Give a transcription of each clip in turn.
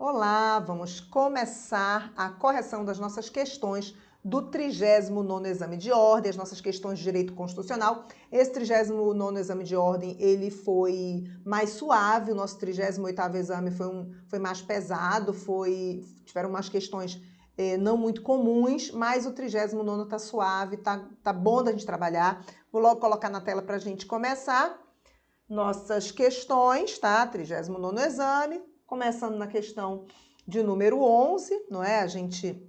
Olá, vamos começar a correção das nossas questões do 39º exame de ordem, as nossas questões de direito constitucional. Esse 39º exame de ordem, ele foi mais suave, o nosso 38º exame foi mais pesado, tiveram umas questões não muito comuns, mas o 39º tá suave, tá bom da gente trabalhar. Vou logo colocar na tela para a gente começar nossas questões, tá? 39º exame. Começando na questão de número 11, não é? A gente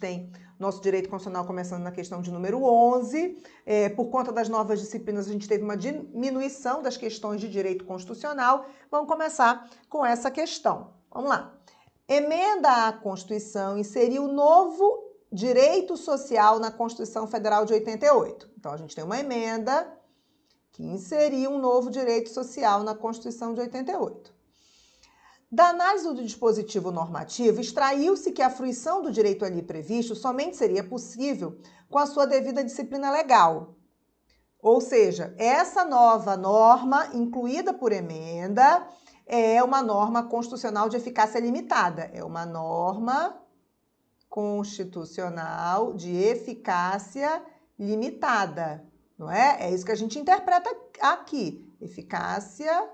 tem nosso direito constitucional começando na questão de número 11. Por conta das novas disciplinas, a gente teve uma diminuição das questões de direito constitucional. Vamos começar com essa questão. Vamos lá. Emenda à Constituição inseriu novo direito social na Constituição Federal de 88. Então, a gente tem uma emenda que inseriu um novo direito social na Constituição de 88. Da análise do dispositivo normativo, extraiu-se que a fruição do direito ali previsto somente seria possível com a sua devida disciplina legal. Ou seja, essa nova norma, incluída por emenda, é uma norma constitucional de eficácia limitada. É uma norma constitucional de eficácia limitada, não é? É isso que a gente interpreta aqui. Eficácia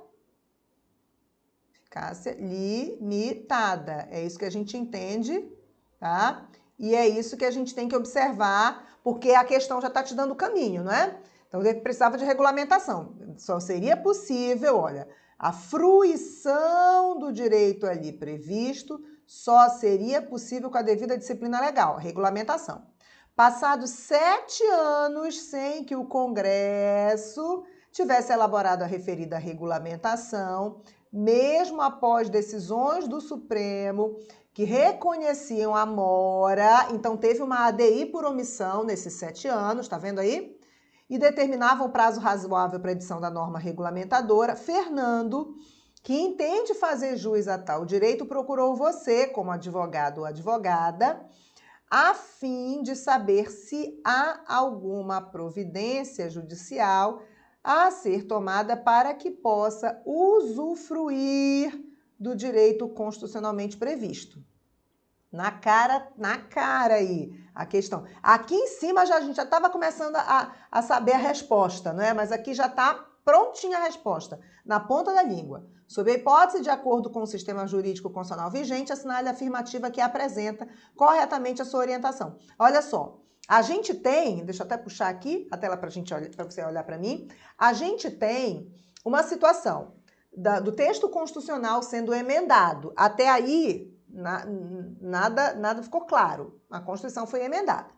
limitada. É isso que a gente entende, tá? E é isso que a gente tem que observar, porque a questão já está te dando o caminho, não é? Então, ele precisava de regulamentação. Só seria possível, olha, a fruição do direito ali previsto só seria possível com a devida disciplina legal, a regulamentação. Passados 7 anos sem que o Congresso tivesse elaborado a referida regulamentação, mesmo após decisões do Supremo que reconheciam a mora, então teve uma ADI por omissão nesses 7 anos, tá vendo aí? E determinavam o prazo razoável para a edição da norma regulamentadora. Fernando, que entende fazer jus a tal direito, procurou você, como advogado ou advogada, a fim de saber se há alguma providência judicial a ser tomada para que possa usufruir do direito constitucionalmente previsto. Na cara aí a questão. Aqui em cima a gente já estava começando a saber a resposta, não é? Mas aqui já está prontinha a resposta, na ponta da língua. Sob a hipótese, de acordo com o sistema jurídico constitucional vigente, assinale a afirmativa que apresenta corretamente a sua orientação. Olha só. A gente tem, deixa eu até puxar aqui a tela para você olhar para mim, a gente tem uma situação do texto constitucional sendo emendado. Até aí, nada ficou claro. A Constituição foi emendada.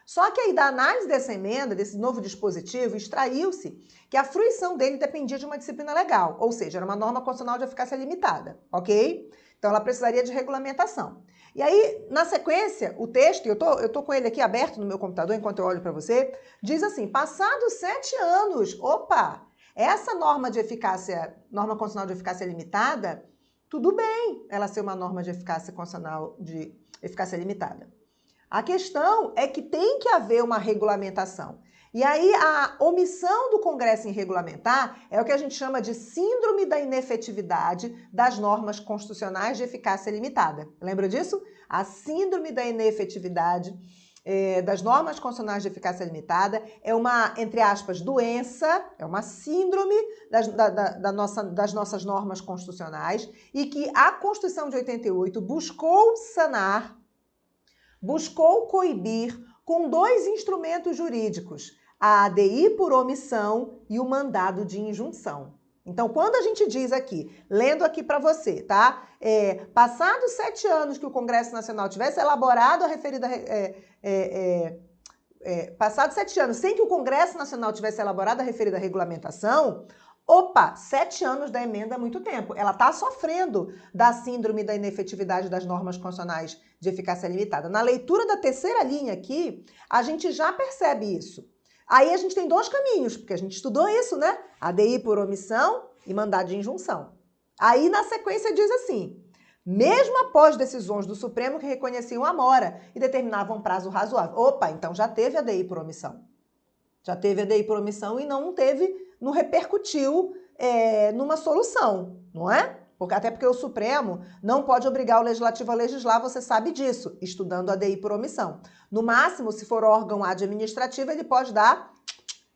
Só que aí, da análise dessa emenda, desse novo dispositivo, extraiu-se que a fruição dele dependia de uma disciplina legal, ou seja, era uma norma constitucional de eficácia limitada, ok? Então, ela precisaria de regulamentação. E aí, na sequência, o texto, eu tô com ele aqui aberto no meu computador enquanto eu olho para você, diz assim, passados 7 anos, opa, essa norma constitucional de eficácia limitada, tudo bem ela ser uma norma de eficácia constitucional de eficácia limitada. A questão é que tem que haver uma regulamentação. E aí a omissão do Congresso em regulamentar é o que a gente chama de síndrome da inefetividade das normas constitucionais de eficácia limitada. Lembra disso? A síndrome da inefetividade das normas constitucionais de eficácia limitada é uma, entre aspas, doença, é uma síndrome das nossas normas constitucionais e que a Constituição de 88 buscou sanar, buscou coibir com 2 instrumentos jurídicos, a ADI por omissão e o mandado de injunção. Então, quando a gente diz aqui, lendo aqui para você, tá? Passados 7 anos que o Congresso Nacional tivesse elaborado a referida... passados 7 anos sem que o Congresso Nacional tivesse elaborado a referida regulamentação, opa, 7 anos da emenda é muito tempo. Ela está sofrendo da síndrome da inefetividade das normas constitucionais de eficácia limitada. Na leitura da terceira linha aqui, a gente já percebe isso. Aí a gente tem 2 caminhos, porque a gente estudou isso, né? ADI por omissão e mandado de injunção. Aí na sequência diz assim, mesmo após decisões do Supremo que reconheciam a mora e determinavam um prazo razoável. Opa, então já teve ADI por omissão. Já teve ADI por omissão e não repercutiu numa solução, não é? Até porque o Supremo não pode obrigar o Legislativo a legislar, você sabe disso, estudando a ADI por omissão. No máximo, se for órgão administrativo, ele pode dar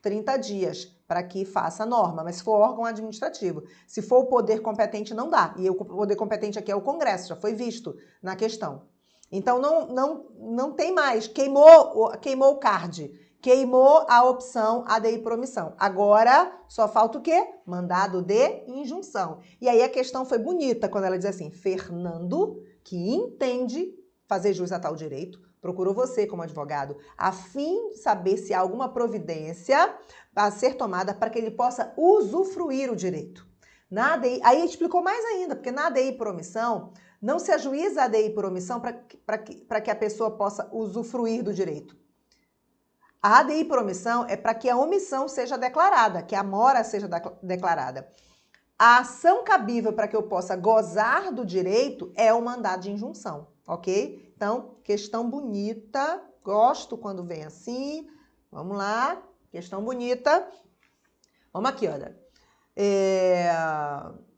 30 dias para que faça a norma, mas se for órgão administrativo. Se for o poder competente, não dá. E o poder competente aqui é o Congresso, já foi visto na questão. Então, não tem mais. Queimou o card. Queimou a opção ADI por omissão. Agora, só falta o quê? Mandado de injunção. E aí a questão foi bonita quando ela diz assim, Fernando, que entende fazer jus a tal direito, procurou você como advogado, a fim de saber se há alguma providência a ser tomada para que ele possa usufruir o direito. Na ADI, aí explicou mais ainda, porque na ADI por omissão, não se ajuiza a ADI por omissão para que a pessoa possa usufruir do direito. A ADI por omissão é para que a omissão seja declarada, que a mora seja declarada. A ação cabível para que eu possa gozar do direito é o mandado de injunção, ok? Então, questão bonita, gosto quando vem assim. Vamos lá, questão bonita. Vamos aqui, olha.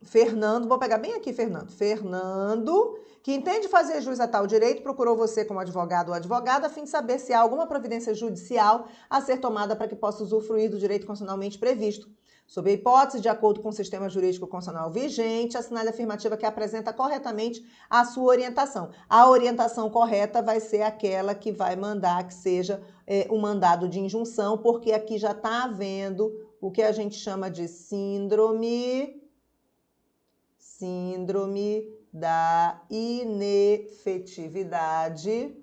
Fernando, vou pegar bem aqui, Fernando. Fernando, que entende fazer jus a tal direito, procurou você como advogado ou advogada a fim de saber se há alguma providência judicial a ser tomada para que possa usufruir do direito constitucionalmente previsto. Sob a hipótese, de acordo com o sistema jurídico constitucional vigente, assinale a afirmativa que apresenta corretamente a sua orientação. A orientação correta vai ser aquela que vai mandar que seja um mandado de injunção, porque aqui já está havendo o que a gente chama de síndrome da inefetividade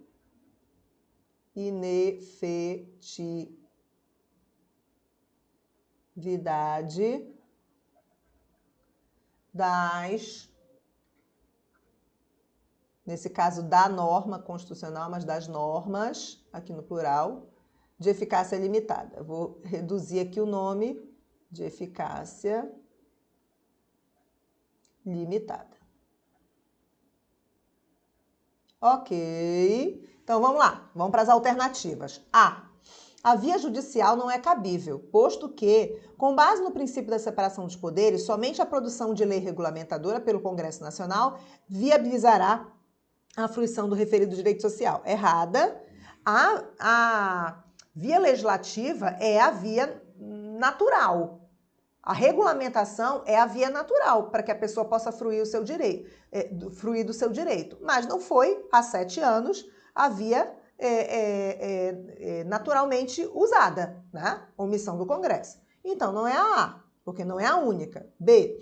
nesse caso da norma constitucional, mas das normas, aqui no plural, de eficácia limitada. Eu vou reduzir aqui o nome de eficácia limitada. Ok. Então, vamos lá. Vamos para as alternativas. A via judicial não é cabível, posto que, com base no princípio da separação dos poderes, somente a produção de lei regulamentadora pelo Congresso Nacional viabilizará a fruição do referido direito social. Errada. A via legislativa é a via natural. A regulamentação é a via natural para que a pessoa possa fruir do seu direito. Mas não foi, há 7 anos, a via naturalmente usada, né? Omissão do Congresso. Então, não é a A, porque não é a única. B.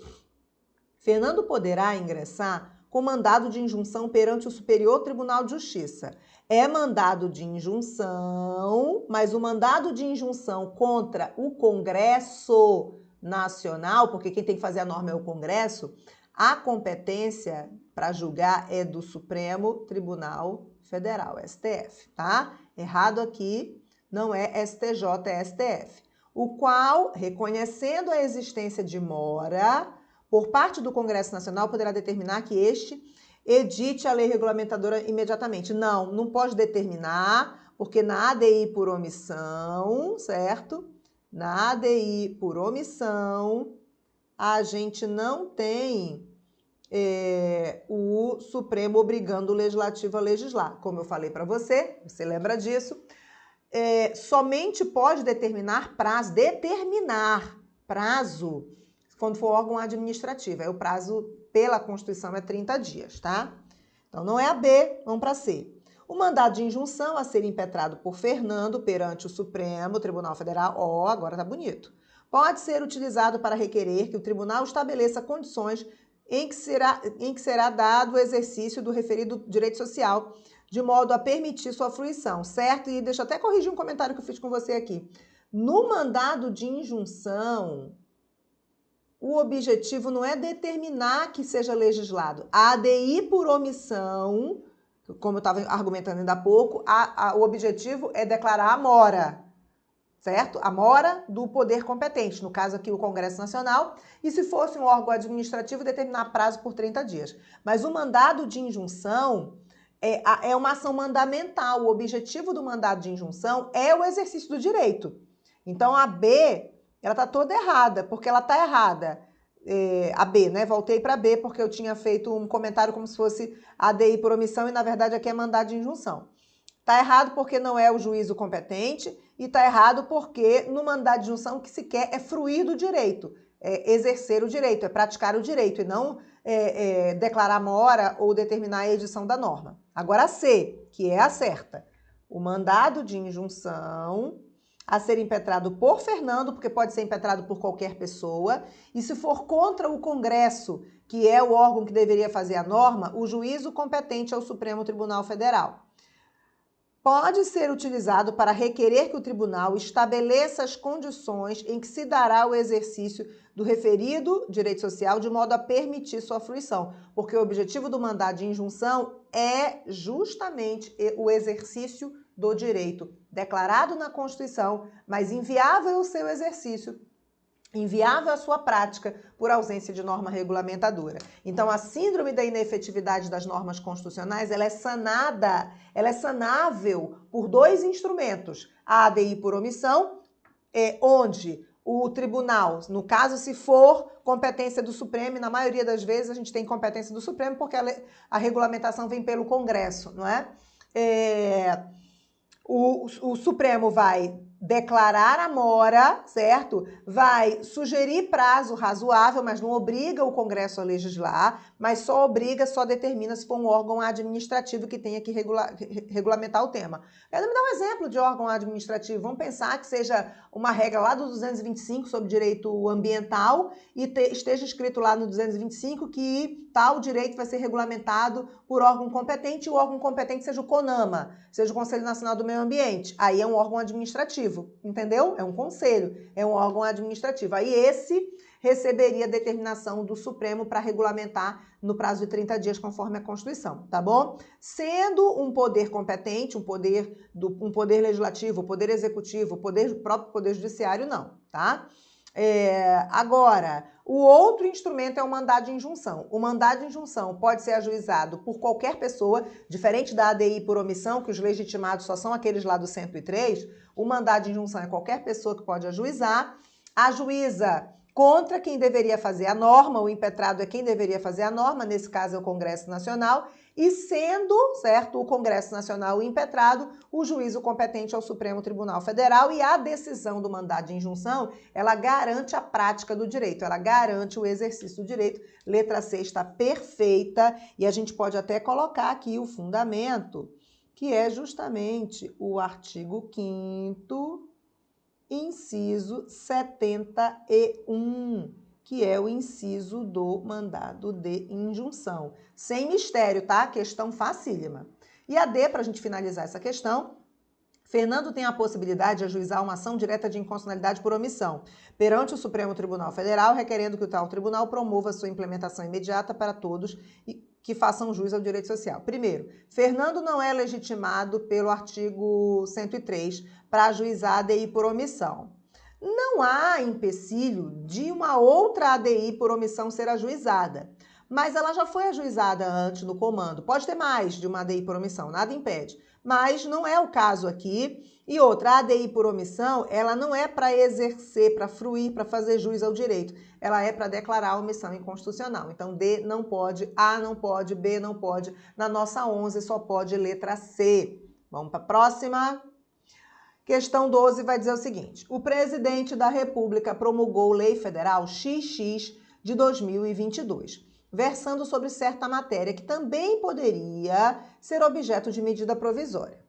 Fernando poderá ingressar com mandado de injunção perante o Superior Tribunal de Justiça. É mandado de injunção, mas o mandado de injunção contra o Congresso Nacional, porque quem tem que fazer a norma é o Congresso, a competência para julgar é do Supremo Tribunal Federal, STF, tá? Errado aqui, não é STJ, é STF. O qual, reconhecendo a existência de mora, por parte do Congresso Nacional, poderá determinar que este edite a lei regulamentadora imediatamente. Não pode determinar, porque na ADI por omissão, certo? Na ADI por omissão, a gente não tem o Supremo obrigando o Legislativo a legislar. Como eu falei para você lembra disso, somente pode determinar prazo, quando for órgão administrativo. Aí o prazo, pela Constituição, é 30 dias, tá? Então, não é a B, vamos para C. O mandado de injunção a ser impetrado por Fernando perante o Supremo Tribunal Federal, agora tá bonito, pode ser utilizado para requerer que o tribunal estabeleça condições em que será dado o exercício do referido direito social, de modo a permitir sua fruição, certo? E deixa eu até corrigir um comentário que eu fiz com você aqui. No mandado de injunção, o objetivo não é determinar que seja legislado. A ADI por omissão, como eu estava argumentando ainda há pouco, o objetivo é declarar a mora, certo? A mora do poder competente, no caso aqui o Congresso Nacional, e se fosse um órgão administrativo, determinar prazo por 30 dias. Mas o mandado de injunção é uma ação mandamental. O objetivo do mandado de injunção é o exercício do direito. Então, a B, ela está toda errada, porque ela está errada a B, né? Voltei para B porque eu tinha feito um comentário como se fosse ADI por omissão e, na verdade, aqui é mandado de injunção. Tá errado porque não é o juízo competente e tá errado porque no mandado de injunção o que se quer é fruir do direito, é exercer o direito, é praticar o direito e não declarar mora ou determinar a edição da norma. Agora a C, que é a certa. O mandado de injunção a ser impetrado por Fernando, porque pode ser impetrado por qualquer pessoa, e se for contra o Congresso, que é o órgão que deveria fazer a norma, o juízo competente é o Supremo Tribunal Federal. Pode ser utilizado para requerer que o tribunal estabeleça as condições em que se dará o exercício do referido direito social de modo a permitir sua fruição, porque o objetivo do mandado de injunção é justamente o exercício do direito declarado na Constituição, mas inviável o seu exercício, inviável a sua prática por ausência de norma regulamentadora. Então, a síndrome da inefetividade das normas constitucionais, ela é sanável por dois instrumentos. A ADI por omissão, onde o tribunal, no caso, se for competência do Supremo, e na maioria das vezes a gente tem competência do Supremo porque a regulamentação vem pelo Congresso, não é? O Supremo vai declarar a mora, certo? Vai sugerir prazo razoável, mas não obriga o Congresso a legislar, mas só determina se for um órgão administrativo que tenha que regulamentar o tema. Eu vou me dar um exemplo de órgão administrativo. Vamos pensar que seja uma regra lá do 225 sobre direito ambiental e esteja escrito lá no 225 que tal direito vai ser regulamentado por órgão competente e o órgão competente seja o CONAMA, seja o Conselho Nacional do Meio Ambiente. Aí é um órgão administrativo, entendeu? É um conselho, é um órgão administrativo. Aí esse receberia determinação do Supremo para regulamentar no prazo de 30 dias, conforme a Constituição, tá bom? Sendo um poder competente, um poder legislativo, poder executivo, próprio poder judiciário, não, tá? Agora, o outro instrumento é o mandado de injunção. O mandado de injunção pode ser ajuizado por qualquer pessoa, diferente da ADI por omissão, que os legitimados só são aqueles lá do 103, o mandado de injunção é qualquer pessoa que pode ajuizar, ajuiza contra quem deveria fazer a norma, o impetrado é quem deveria fazer a norma, nesse caso é o Congresso Nacional, e sendo, certo, o Congresso Nacional o impetrado, o juízo competente é o Supremo Tribunal Federal e a decisão do mandado de injunção, ela garante a prática do direito, ela garante o exercício do direito. Letra C está perfeita e a gente pode até colocar aqui o fundamento, que é justamente o artigo 5º, inciso 71, que é o inciso do mandado de injunção. Sem mistério, tá? Questão facílima. E a D, para a gente finalizar essa questão, Fernando tem a possibilidade de ajuizar uma ação direta de inconstitucionalidade por omissão perante o Supremo Tribunal Federal, requerendo que o tal tribunal promova sua implementação imediata para todos e que façam jus ao direito social. Primeiro, Fernando não é legitimado pelo artigo 103 para ajuizar a ADI por omissão. Não há empecilho de uma outra ADI por omissão ser ajuizada, mas ela já foi ajuizada antes no comando. Pode ter mais de uma ADI por omissão, nada impede, mas não é o caso aqui. E outra, a ADI por omissão, ela não é para exercer, para fruir, para fazer jus ao direito. Ela é para declarar a omissão inconstitucional. Então, D não pode, A não pode, B não pode. Na nossa 11 só pode letra C. Vamos para a próxima. Questão 12 vai dizer o seguinte: o presidente da República promulgou Lei Federal XX de 2022, versando sobre certa matéria que também poderia ser objeto de medida provisória.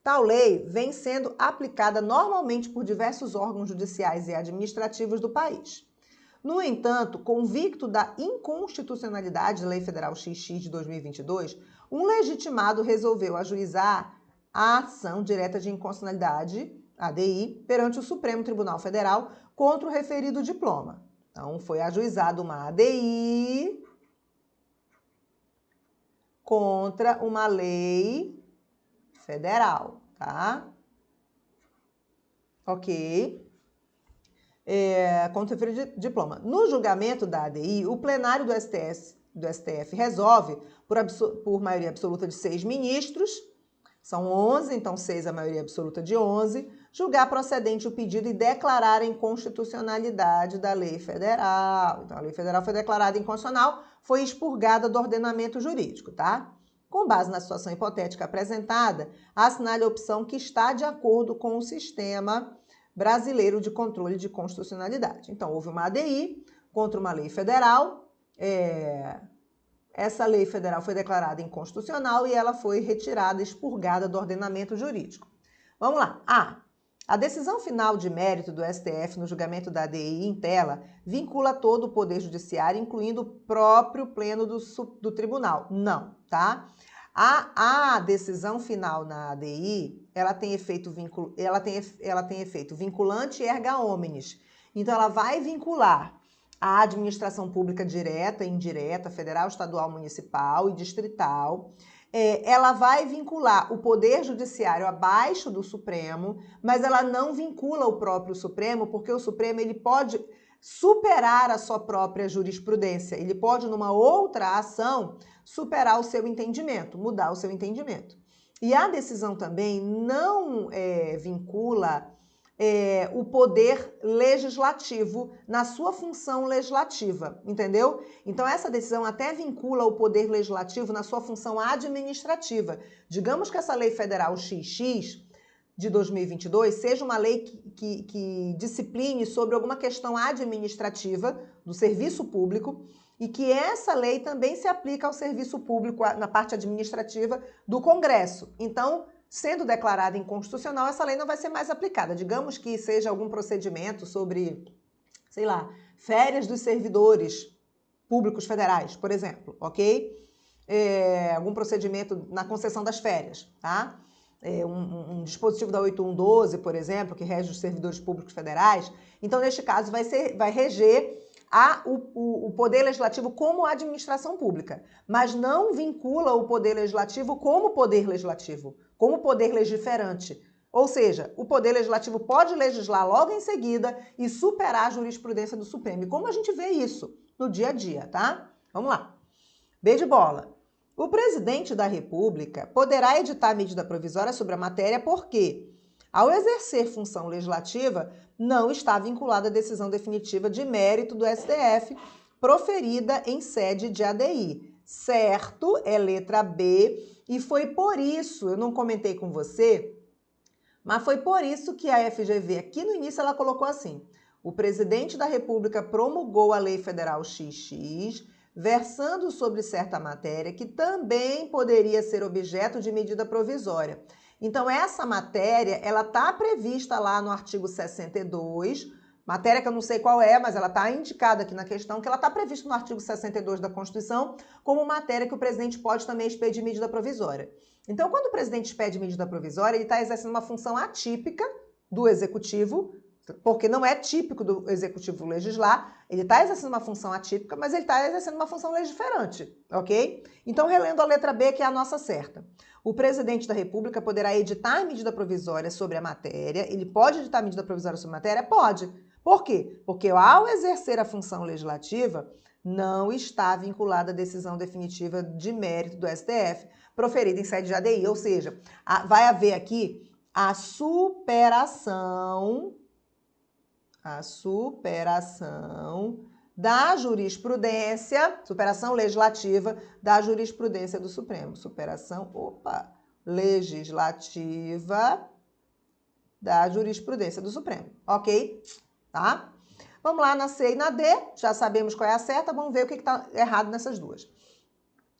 Tal lei vem sendo aplicada normalmente por diversos órgãos judiciais e administrativos do país. No entanto, convicto da inconstitucionalidade da Lei Federal XX de 2022, um legitimado resolveu ajuizar a ação direta de inconstitucionalidade, ADI, perante o Supremo Tribunal Federal contra o referido diploma. Então, foi ajuizada uma ADI contra uma lei federal, tá? Ok. Contra o referido diploma. No julgamento da ADI, o plenário do STF resolve, por maioria absoluta de 6 ministros, são 11, então 6 a maioria absoluta de 11, julgar procedente o pedido e declarar a inconstitucionalidade da lei federal. Então, a lei federal foi declarada inconstitucional, foi expurgada do ordenamento jurídico, tá? Com base na situação hipotética apresentada, assinale a opção que está de acordo com o sistema brasileiro de controle de constitucionalidade. Então, houve uma ADI contra uma lei federal, essa lei federal foi declarada inconstitucional e ela foi retirada, expurgada do ordenamento jurídico. Vamos lá. A decisão final de mérito do STF no julgamento da ADI em tela vincula todo o Poder Judiciário, incluindo o próprio pleno do tribunal. Não, tá? A decisão final na ADI, ela tem efeito vinculante erga omnes. Então, ela vai vincular a administração pública direta e indireta, federal, estadual, municipal e distrital. Ela vai vincular o Poder Judiciário abaixo do Supremo, mas ela não vincula o próprio Supremo, porque o Supremo ele pode superar a sua própria jurisprudência. Ele pode, numa outra ação, superar o seu entendimento, mudar o seu entendimento. E a decisão também não vincula o poder legislativo na sua função legislativa, entendeu? Então, essa decisão até vincula o poder legislativo na sua função administrativa. Digamos que essa lei federal XX de 2022 seja uma lei que discipline sobre alguma questão administrativa do serviço público e que essa lei também se aplica ao serviço público na parte administrativa do Congresso. Então, sendo declarada inconstitucional, essa lei não vai ser mais aplicada. Digamos que seja algum procedimento sobre, sei lá, férias dos servidores públicos federais, por exemplo, ok? Algum procedimento na concessão das férias, tá? Um dispositivo da 8112, por exemplo, que rege os servidores públicos federais. Então, neste caso, vai reger o Poder Legislativo como administração pública, mas não vincula o Poder Legislativo como Poder Legislativo, como Poder Legiferante. Ou seja, o Poder Legislativo pode legislar logo em seguida e superar a jurisprudência do Supremo. E como a gente vê isso no dia a dia, tá? Vamos lá. B de bola. O presidente da República poderá editar medida provisória sobre a matéria porque, ao exercer função legislativa, não está vinculada à decisão definitiva de mérito do STF proferida em sede de ADI. Certo? É letra B. E foi por isso, eu não comentei com você, mas foi por isso que a FGV, aqui no início, ela colocou assim: o presidente da República promulgou a Lei Federal XX, versando sobre certa matéria que também poderia ser objeto de medida provisória. Então, essa matéria, ela está prevista lá no artigo 62, matéria que eu não sei qual é, mas ela está indicada aqui na questão, que ela está prevista no artigo 62 da Constituição como matéria que o presidente pode também expedir medida provisória. Então, quando o presidente expede medida provisória, ele está exercendo uma função atípica do Executivo, porque não é típico do Executivo legislar, ele está exercendo uma função atípica, mas ele está exercendo uma função legiferante, ok? Então, relendo a letra B, que é a nossa certa. O presidente da República poderá editar medida provisória sobre a matéria. Ele pode editar medida provisória sobre a matéria? Pode. Por quê? Porque ao exercer a função legislativa, não está vinculada à decisão definitiva de mérito do STF, proferida em sede de ADI, ou seja, vai haver aqui a superação da jurisprudência, superação legislativa da jurisprudência do Supremo. Legislativa da jurisprudência do Supremo, ok? Tá? Vamos lá na C e na D, já sabemos qual é a certa, vamos ver o que está errado nessas duas.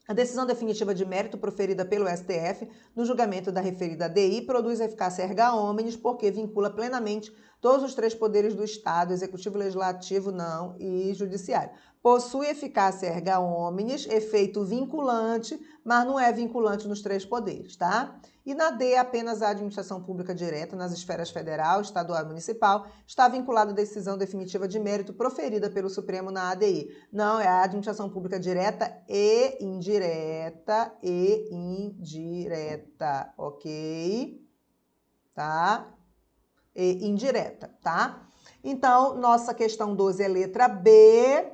A decisão definitiva de mérito proferida pelo STF no julgamento da referida ADI produz eficácia erga omnes porque vincula plenamente todos os três poderes do Estado, executivo, legislativo, não, e judiciário. Possui eficácia erga omnes, efeito vinculante, mas não é vinculante nos três poderes, tá? E na D, apenas a administração pública direta nas esferas federal, estadual e municipal está vinculada à decisão definitiva de mérito proferida pelo Supremo na ADI. Não, é a administração pública direta e indireta, ok? Tá? E indireta, tá? Então, nossa questão 12 é letra B,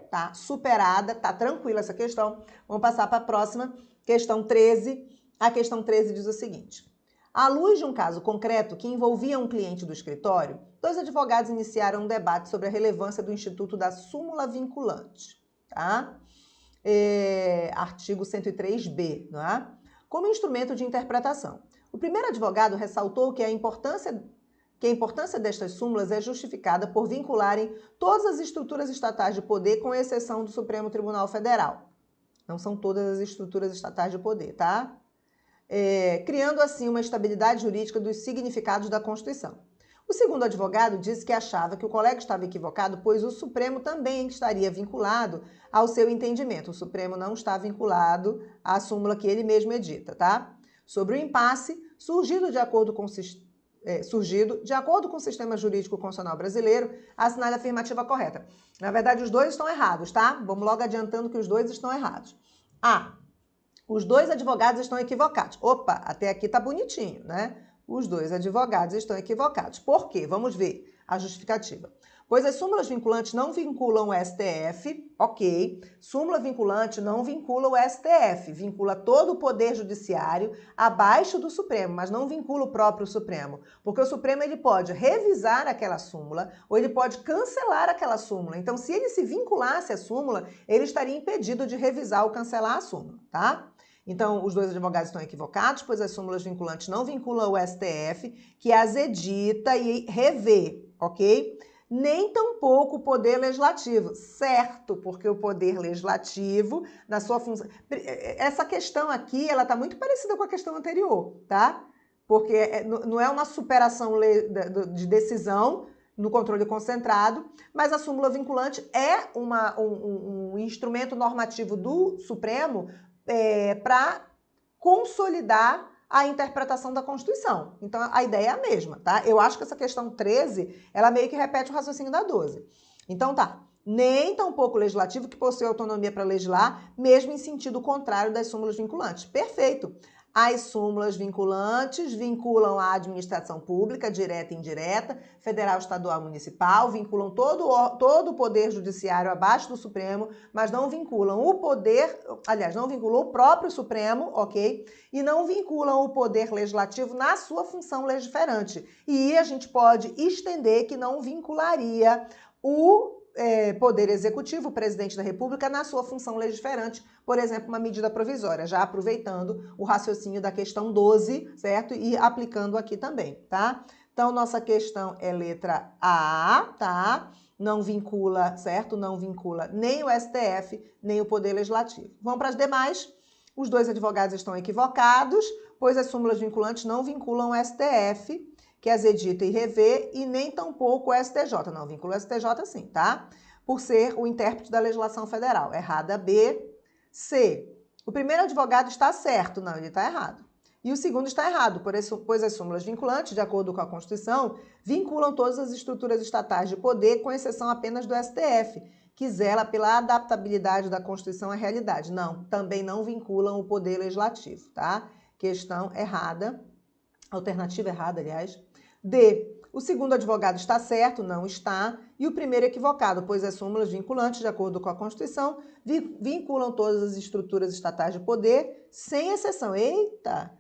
tá? Superada, tá tranquila essa questão. Vamos passar para a próxima, questão 13. A questão 13 diz o seguinte: À luz de um caso concreto que envolvia um cliente do escritório, 2 advogados iniciaram um debate sobre a relevância do instituto da súmula vinculante, tá? Artigo 103b, não é? Como instrumento de interpretação. O primeiro advogado ressaltou que a importância destas súmulas é justificada por vincularem todas as estruturas estatais de poder, com exceção do Supremo Tribunal Federal. Não são todas as estruturas estatais de poder, tá? Criando assim uma estabilidade jurídica dos significados da Constituição. O segundo advogado disse que achava que o colega estava equivocado, pois o Supremo também estaria vinculado ao seu entendimento. O Supremo não está vinculado à súmula que ele mesmo edita, tá? Sobre o impasse, surgido de acordo com o sistema jurídico constitucional brasileiro, assinale a afirmativa correta. Na verdade, os dois estão errados, tá? Vamos logo adiantando que os dois estão errados. Os 2 advogados estão equivocados. Opa, até aqui tá bonitinho, né? Os 2 advogados estão equivocados. Por quê? Vamos ver a justificativa. Pois as súmulas vinculantes não vinculam o STF, ok. Súmula vinculante não vincula o STF, vincula todo o Poder Judiciário abaixo do Supremo, mas não vincula o próprio Supremo. Porque o Supremo ele pode revisar aquela súmula ou ele pode cancelar aquela súmula. Então, se ele se vinculasse à súmula, ele estaria impedido de revisar ou cancelar a súmula, tá? Então, os 2 advogados estão equivocados, pois as súmulas vinculantes não vinculam o STF, que as edita e revê, ok? Nem tampouco o Poder Legislativo, certo? Porque o Poder Legislativo, na sua função... Essa questão aqui, ela está muito parecida com a questão anterior, tá? Porque não é uma superação de decisão no controle concentrado, mas a súmula vinculante é um instrumento normativo do Supremo para consolidar a interpretação da Constituição. Então, a ideia é a mesma, tá? Eu acho que essa questão 13, ela meio que repete o raciocínio da 12. Então, tá. Nem tampouco o legislativo, que possui autonomia para legislar, mesmo em sentido contrário das súmulas vinculantes. Perfeito. As súmulas vinculantes vinculam a administração pública, direta e indireta, federal, estadual, municipal, vinculam todo o poder judiciário abaixo do Supremo, mas não vinculam o poder, aliás, não vinculam o próprio Supremo, ok? E não vinculam o poder legislativo na sua função legiferante. E a gente pode estender que não vincularia o Poder Executivo, o Presidente da República, na sua função legiferante, por exemplo, uma medida provisória, já aproveitando o raciocínio da questão 12, certo? E aplicando aqui também, tá? Então, nossa questão é letra A, tá? Não vincula, certo? Não vincula nem o STF, nem o Poder Legislativo. Vamos para as demais. Os 2 advogados estão equivocados, pois as súmulas vinculantes não vinculam o STF, que as edita e revê, e nem tampouco o STJ. Não vincula o STJ sim, tá? Por ser o intérprete da legislação federal. Errada B. C. O primeiro advogado está certo. Não, ele está errado. E o segundo está errado, pois as súmulas vinculantes, de acordo com a Constituição, vinculam todas as estruturas estatais de poder, com exceção apenas do STF, que zela pela adaptabilidade da Constituição à realidade. Não, também não vinculam o Poder Legislativo, tá? Questão errada. Alternativa errada, aliás. D. O segundo advogado está certo, não está, e o primeiro equivocado, pois as súmulas vinculantes, de acordo com a Constituição, vinculam todas as estruturas estatais de poder, sem exceção. Eita!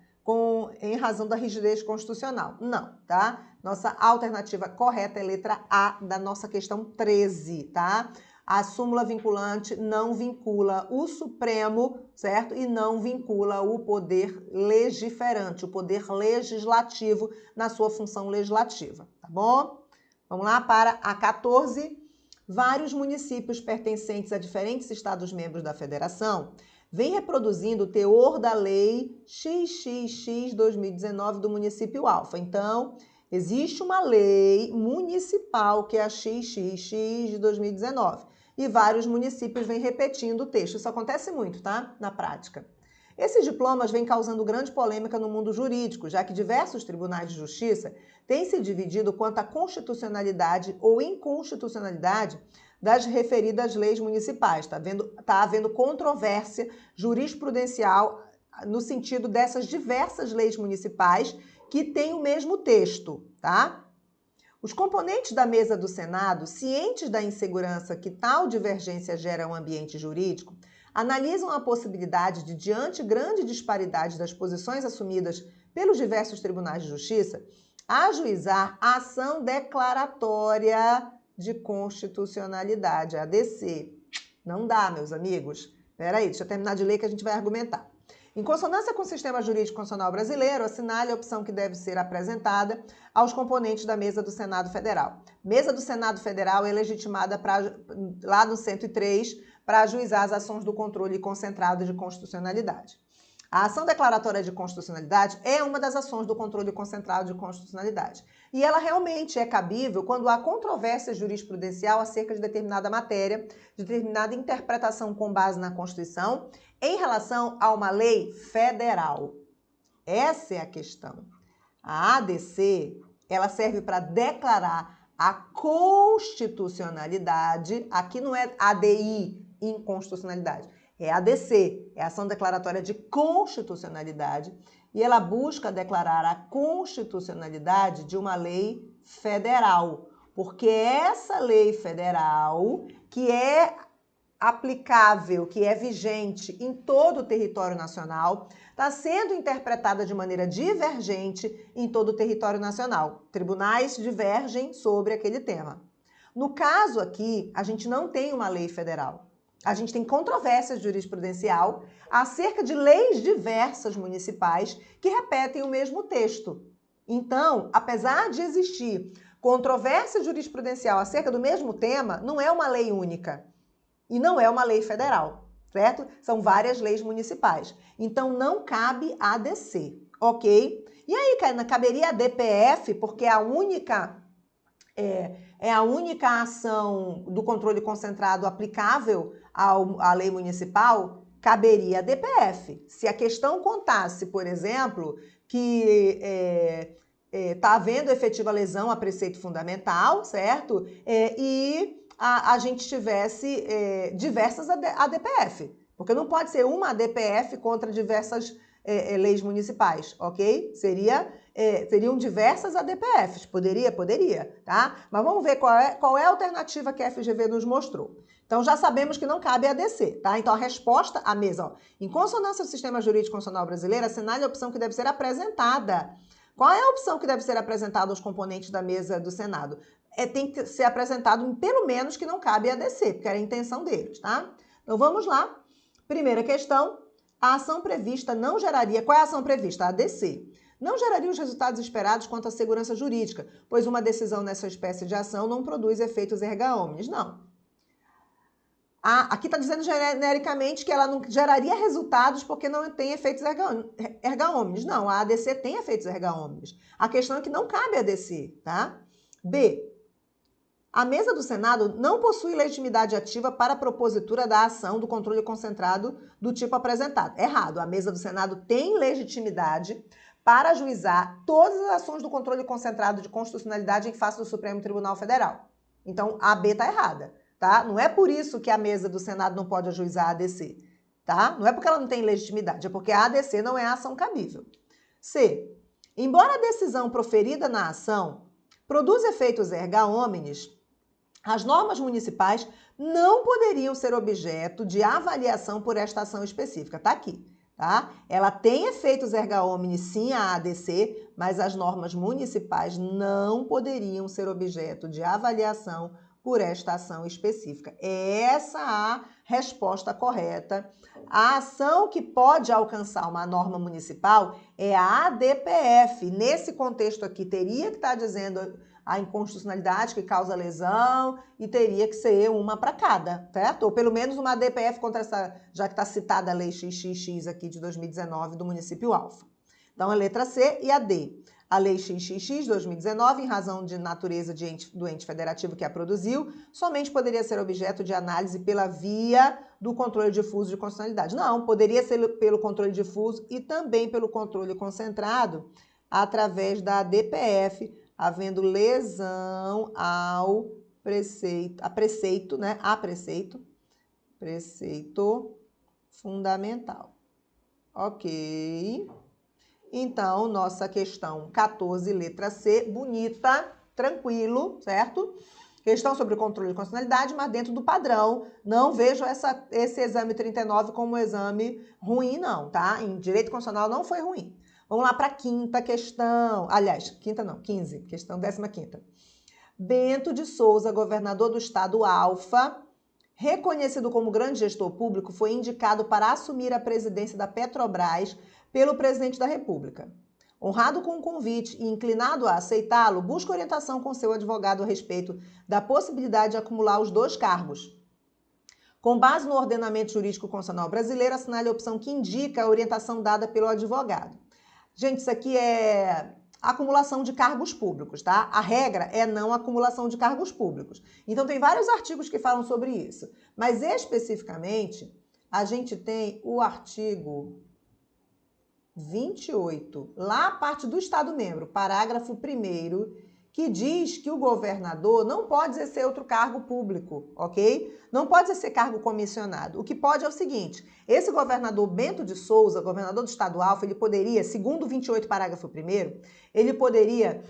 Em razão da rigidez constitucional. Não, tá? Nossa alternativa correta é letra A da nossa questão 13, tá? A súmula vinculante não vincula o Supremo, certo? E não vincula o poder legiferante, o poder legislativo na sua função legislativa, tá bom? Vamos lá para a 14. Vários municípios pertencentes a diferentes estados-membros da Federação vêm reproduzindo o teor da Lei XXX 2019 do município Alfa. Então, existe uma lei municipal que é a XXX de 2019. E vários municípios vêm repetindo o texto. Isso acontece muito, tá? Na prática. Esses diplomas vêm causando grande polêmica no mundo jurídico, já que diversos tribunais de justiça têm se dividido quanto à constitucionalidade ou inconstitucionalidade das referidas leis municipais. Tá havendo controvérsia jurisprudencial no sentido dessas diversas leis municipais que têm o mesmo texto, tá? Os componentes da mesa do Senado, cientes da insegurança que tal divergência gera ao ambiente jurídico, analisam a possibilidade de, diante grande disparidade das posições assumidas pelos diversos tribunais de justiça, ajuizar a ação declaratória de constitucionalidade, ADC. Não dá, meus amigos. Peraí, deixa eu terminar de ler que a gente vai argumentar. Em consonância com o sistema jurídico constitucional brasileiro, assinale a opção que deve ser apresentada aos componentes da mesa do Senado Federal. Mesa do Senado Federal é legitimada lá no 103 para ajuizar as ações do controle concentrado de constitucionalidade. A ação declaratória de constitucionalidade é uma das ações do controle concentrado de constitucionalidade. E ela realmente é cabível quando há controvérsia jurisprudencial acerca de determinada matéria, de determinada interpretação com base na Constituição, em relação a uma lei federal. Essa é a questão. A ADC, ela serve para declarar a constitucionalidade, aqui não é ADI, inconstitucionalidade, é ADC, é a ação declaratória de constitucionalidade, e ela busca declarar a constitucionalidade de uma lei federal, porque essa lei federal, que é aplicável, que é vigente em todo o território nacional, está sendo interpretada de maneira divergente em todo o território nacional. Tribunais divergem sobre aquele tema. No caso aqui, a gente não tem uma lei federal. A gente tem controvérsia jurisprudencial acerca de leis diversas municipais que repetem o mesmo texto. Então, apesar de existir controvérsia jurisprudencial acerca do mesmo tema, não é uma lei única. E não é uma lei federal, certo? São várias leis municipais. Então, não cabe ADC, ok? E aí, Karina, caberia a DPF, porque é a única ação do controle concentrado aplicável à lei municipal? Caberia a DPF. Se a questão contasse, por exemplo, que está havendo efetiva lesão a preceito fundamental, certo? E a gente tivesse diversas ADPF, porque não pode ser uma ADPF contra diversas leis municipais, ok? Seriam diversas ADPFs, poderia, tá? Mas vamos ver qual é a alternativa que a FGV nos mostrou. Então, já sabemos que não cabe ADC, tá? Então, a resposta à mesa, ó, em consonância do sistema jurídico constitucional brasileiro, assinale a opção que deve ser apresentada. Qual é a opção que deve ser apresentada aos componentes da mesa do Senado? Tem que ser apresentado pelo menos que não cabe ADC, porque era a intenção deles, tá? Então, vamos lá. Primeira questão, a ação prevista não geraria... Qual é a ação prevista? A ADC. Não geraria os resultados esperados quanto à segurança jurídica, pois uma decisão nessa espécie de ação não produz efeitos erga omnes. Não. Aqui está dizendo genericamente que ela não geraria resultados porque não tem efeitos erga omnes. Não, a ADC tem efeitos erga omnes. A questão é que não cabe ADC, tá? B. A mesa do Senado não possui legitimidade ativa para a propositura da ação do controle concentrado do tipo apresentado. Errado. A mesa do Senado tem legitimidade para ajuizar todas as ações do controle concentrado de constitucionalidade em face do Supremo Tribunal Federal. Então, a B está errada, tá? Não é por isso que a mesa do Senado não pode ajuizar a ADC, tá? Não é porque ela não tem legitimidade, é porque a ADC não é a ação cabível. C. Embora a decisão proferida na ação produza efeitos erga omnes, as normas municipais não poderiam ser objeto de avaliação por esta ação específica. Está aqui, tá? Ela tem efeitos erga omnes, sim, a ADC, mas as normas municipais não poderiam ser objeto de avaliação por esta ação específica. Essa é a resposta correta. A ação que pode alcançar uma norma municipal é a ADPF. Nesse contexto aqui, teria que estar dizendo a inconstitucionalidade que causa lesão e teria que ser uma para cada, certo? Ou pelo menos uma ADPF contra essa, já que está citada a lei XXX aqui de 2019 do município Alfa. Então, a letra C e a D. A lei XXX 2019, em razão de natureza do ente federativo que a produziu, somente poderia ser objeto de análise pela via do controle difuso de constitucionalidade. Não, poderia ser pelo controle difuso e também pelo controle concentrado através da ADPF, havendo lesão ao preceito fundamental. Ok. Então, nossa questão 14, letra C, bonita, tranquilo, certo? Questão sobre o controle de constitucionalidade, mas dentro do padrão. Não vejo esse exame 39 como um exame ruim, não, tá? Em direito constitucional não foi ruim. Vamos lá para a quinta questão. Aliás, quinta não, 15, questão 15ª. Bento de Souza, governador do estado Alfa, reconhecido como grande gestor público, foi indicado para assumir a presidência da Petrobras pelo presidente da República. Honrado com o convite e inclinado a aceitá-lo, busca orientação com seu advogado a respeito da possibilidade de acumular os 2 cargos. Com base no ordenamento jurídico constitucional brasileiro, assinale a opção que indica a orientação dada pelo advogado. Gente, isso aqui é acumulação de cargos públicos, tá? A regra é não acumulação de cargos públicos. Então, tem vários artigos que falam sobre isso. Mas, especificamente, a gente tem o artigo 28, lá a parte do Estado-membro, parágrafo 1º, que diz que o governador não pode exercer outro cargo público, ok? Não pode exercer cargo comissionado. O que pode é o seguinte, esse governador Bento de Souza, governador do estado Alfa, ele poderia, segundo o 28, parágrafo 1º, ele poderia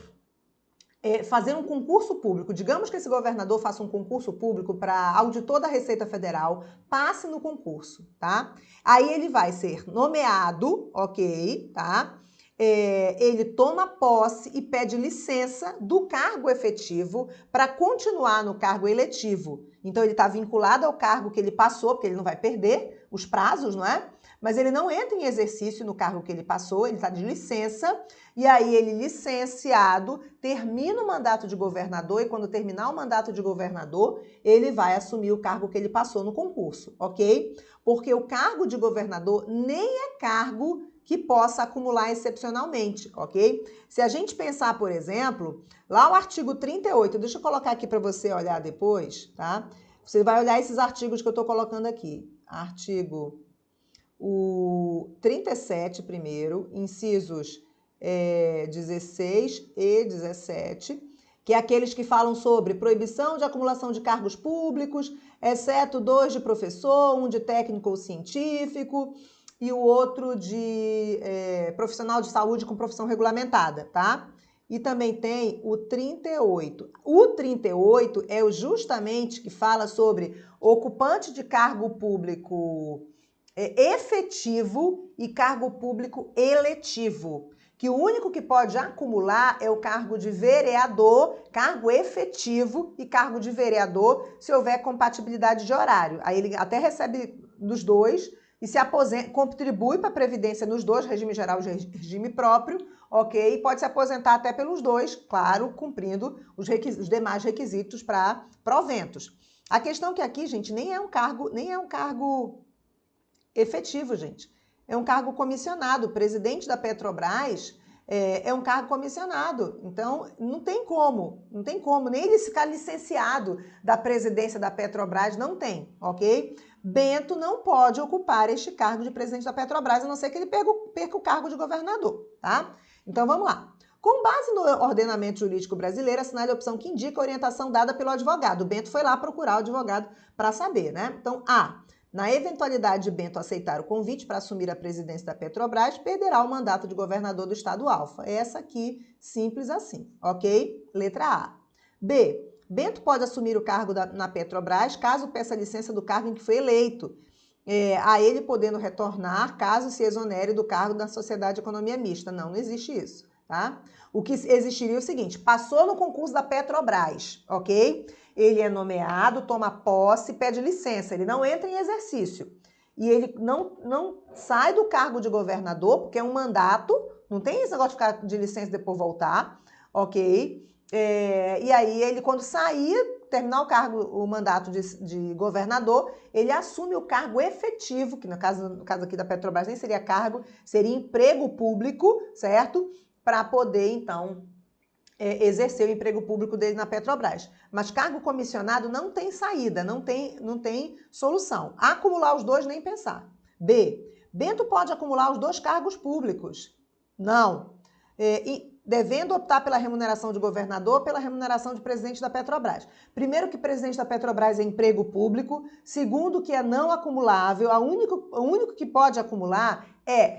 fazer um concurso público. Digamos que esse governador faça um concurso público para auditor da Receita Federal, passe no concurso, tá? Aí ele vai ser nomeado, ok, tá? Ele toma posse e pede licença do cargo efetivo para continuar no cargo eletivo. Então, ele está vinculado ao cargo que ele passou, porque ele não vai perder os prazos, não é? Mas ele não entra em exercício no cargo que ele passou, ele está de licença, e aí ele, licenciado, termina o mandato de governador, e quando terminar o mandato de governador, ele vai assumir o cargo que ele passou no concurso, ok? Porque o cargo de governador nem é cargo que possa acumular excepcionalmente, ok? Se a gente pensar, por exemplo, lá o artigo 38, deixa eu colocar aqui para você olhar depois, tá? Você vai olhar esses artigos que eu estou colocando aqui. Artigo o 37 primeiro, incisos 16 e 17, que é aqueles que falam sobre proibição de acumulação de cargos públicos, exceto 2 de professor, 1 de técnico ou científico, e o outro de profissional de saúde com profissão regulamentada, tá? E também tem o 38. O 38 é justamente que fala sobre ocupante de cargo público efetivo e cargo público eletivo, que o único que pode acumular é o cargo de vereador, cargo efetivo e cargo de vereador, se houver compatibilidade de horário. Aí ele até recebe dos dois, e se aposenta, contribui para a Previdência nos dois, regime geral e regime próprio, ok? E pode se aposentar até pelos dois, claro, cumprindo os demais requisitos para proventos. A questão que aqui, gente, nem é um cargo efetivo, gente. É um cargo comissionado. O presidente da Petrobras é um cargo comissionado. Então, não tem como, nem ele ficar licenciado da presidência da Petrobras, não tem, ok? Bento não pode ocupar este cargo de presidente da Petrobras, a não ser que ele perca o cargo de governador, tá? Então, vamos lá. Com base no ordenamento jurídico brasileiro, assinale a opção que indica a orientação dada pelo advogado. O Bento foi lá procurar o advogado para saber, né? Então, A. Na eventualidade de Bento aceitar o convite para assumir a presidência da Petrobras, perderá o mandato de governador do estado Alfa. Essa aqui, simples assim, ok? Letra A. B. Bento pode assumir o cargo na Petrobras caso peça licença do cargo em que foi eleito, a ele podendo retornar caso se exonere do cargo da Sociedade de Economia Mista. Não existe isso, tá? O que existiria é o seguinte, passou no concurso da Petrobras, ok? Ele é nomeado, toma posse, pede licença, ele não entra em exercício. E ele não sai do cargo de governador, porque é um mandato, não tem esse negócio de ficar de licença e depois voltar, ok? E aí, ele quando sair, terminar o mandato de governador, ele assume o cargo efetivo, que no caso aqui da Petrobras nem seria cargo, seria emprego público, certo? Para poder, então, exercer o emprego público dele na Petrobras. Mas cargo comissionado não tem saída, não tem solução. Acumular os dois, nem pensar. B. Bento pode acumular os 2 cargos públicos? Não. Devendo optar pela remuneração de governador ou pela remuneração de presidente da Petrobras. Primeiro que presidente da Petrobras é emprego público. Segundo que é não acumulável. O único que pode acumular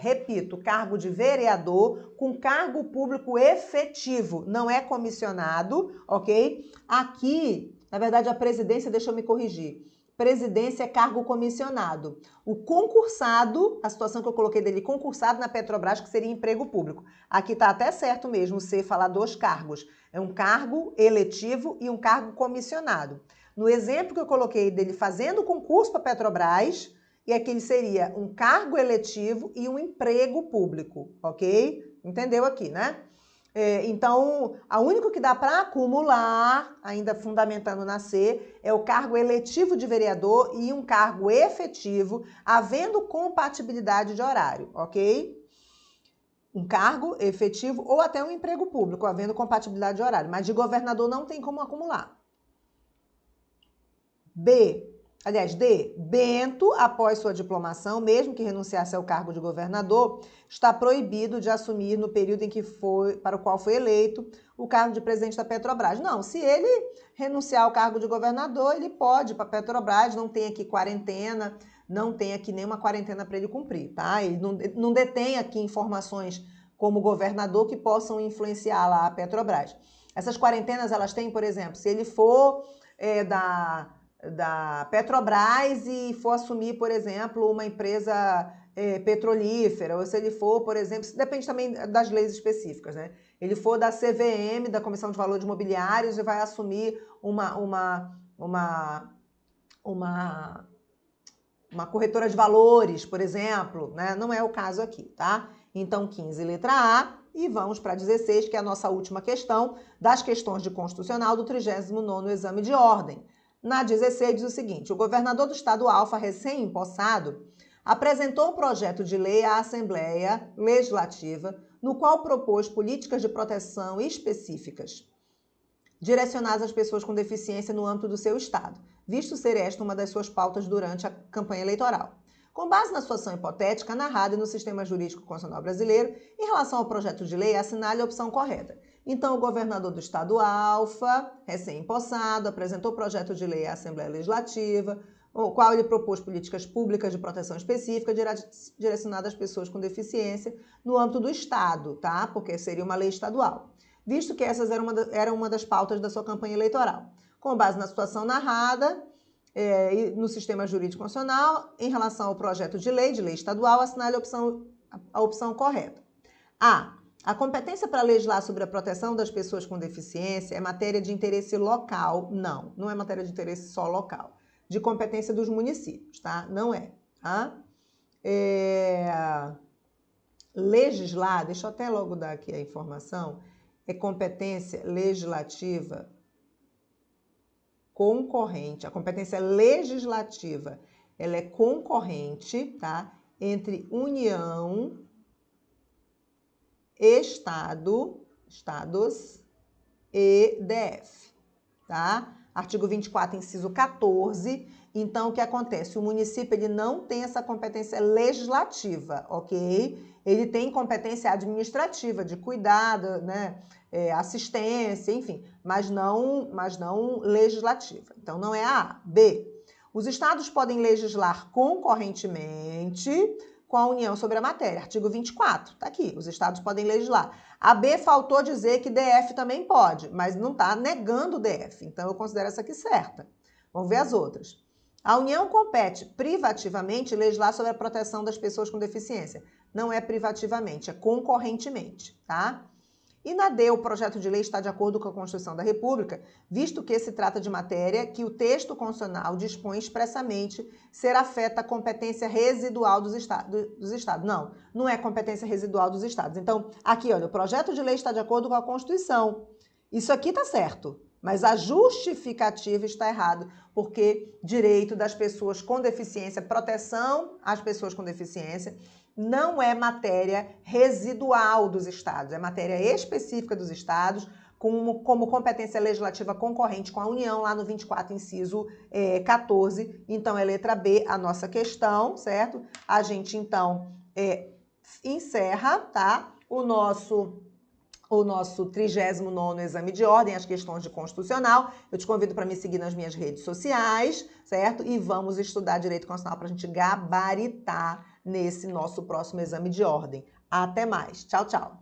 repito, cargo de vereador com cargo público efetivo. Não é comissionado, ok? Aqui, na verdade, a presidência, deixa eu me corrigir. presidência é cargo comissionado. O concursado, a situação que eu coloquei dele, concursado na Petrobras, que seria emprego público. Aqui está até certo mesmo você falar dos cargos. É um cargo eletivo e um cargo comissionado. No exemplo que eu coloquei dele fazendo concurso para a Petrobras, e aqui ele seria um cargo eletivo e um emprego público, ok? Entendeu aqui, né? Então, a único que dá para acumular, ainda fundamentando na C, é o cargo eletivo de vereador e um cargo efetivo, havendo compatibilidade de horário, ok? Um cargo efetivo ou até um emprego público, havendo compatibilidade de horário, mas de governador não tem como acumular. D. Bento, após sua diplomação, mesmo que renunciasse ao cargo de governador, está proibido de assumir no período para o qual foi eleito o cargo de presidente da Petrobras. Não, se ele renunciar ao cargo de governador, ele pode ir para a Petrobras, não tem aqui quarentena, não tem aqui nenhuma quarentena para ele cumprir, tá? Ele não detém aqui informações como governador que possam influenciar lá a Petrobras. Essas quarentenas, elas têm, por exemplo, se ele for da Petrobras e for assumir, por exemplo, uma empresa petrolífera, ou se ele for, por exemplo, isso depende também das leis específicas, né? Ele for da CVM, da Comissão de Valores Mobiliários, e vai assumir uma corretora de valores, por exemplo, né? Não é o caso aqui, tá? Então, 15, letra A, e vamos para 16, que é a nossa última questão das questões de constitucional do 39º exame de ordem. Na 16 diz o seguinte: o governador do estado Alfa, recém-empossado, apresentou um projeto de lei à Assembleia Legislativa, no qual propôs políticas de proteção específicas direcionadas às pessoas com deficiência no âmbito do seu estado, visto ser esta uma das suas pautas durante a campanha eleitoral. Com base na situação hipotética narrada no sistema jurídico constitucional brasileiro, em relação ao projeto de lei, assinale a opção correta. Então, o governador do estado Alfa, recém-empossado, apresentou o projeto de lei à Assembleia Legislativa, o qual ele propôs políticas públicas de proteção específica direcionadas às pessoas com deficiência no âmbito do estado, tá? Porque seria uma lei estadual, visto que essas eram uma das pautas da sua campanha eleitoral. Com base na situação narrada no sistema jurídico constitucional, em relação ao projeto de lei estadual, assinale a opção correta. A competência para legislar sobre a proteção das pessoas com deficiência é matéria de interesse local. Não é matéria de interesse só local. De competência dos municípios, tá? Não é. Tá? Legislar, deixa eu até logo dar aqui a informação, é competência legislativa concorrente. A competência legislativa, ela é concorrente, tá? Entre União, estados e DF, tá? Artigo 24, inciso 14. Então, o que acontece? O município, ele não tem essa competência legislativa, ok? Ele tem competência administrativa, de cuidado, né? Assistência, enfim, mas não legislativa. Então, não é a A. B. Os estados podem legislar concorrentemente com a União sobre a matéria. Artigo 24, tá aqui. Os estados podem legislar. A B faltou dizer que DF também pode, mas não está negando o DF. Então, eu considero essa aqui certa. Vamos ver as outras. A União compete privativamente legislar sobre a proteção das pessoas com deficiência. Não é privativamente, é concorrentemente, tá? E na D, o projeto de lei está de acordo com a Constituição da República, visto que se trata de matéria que o texto constitucional dispõe expressamente ser afeta a competência residual dos estados. Não é competência residual dos estados. Então, aqui, olha, o projeto de lei está de acordo com a Constituição. Isso aqui está certo, mas a justificativa está errada, porque direito das pessoas com deficiência, proteção às pessoas com deficiência, não é matéria residual dos estados, é matéria específica dos estados, como competência legislativa concorrente com a União, lá no 24, inciso 14. Então, é letra B a nossa questão, certo? A gente, então, encerra, tá? O nosso 39º exame de ordem, as questões de constitucional. Eu te convido para me seguir nas minhas redes sociais, certo? E vamos estudar direito constitucional para a gente gabaritar nesse nosso próximo exame de ordem. Até mais. Tchau, tchau.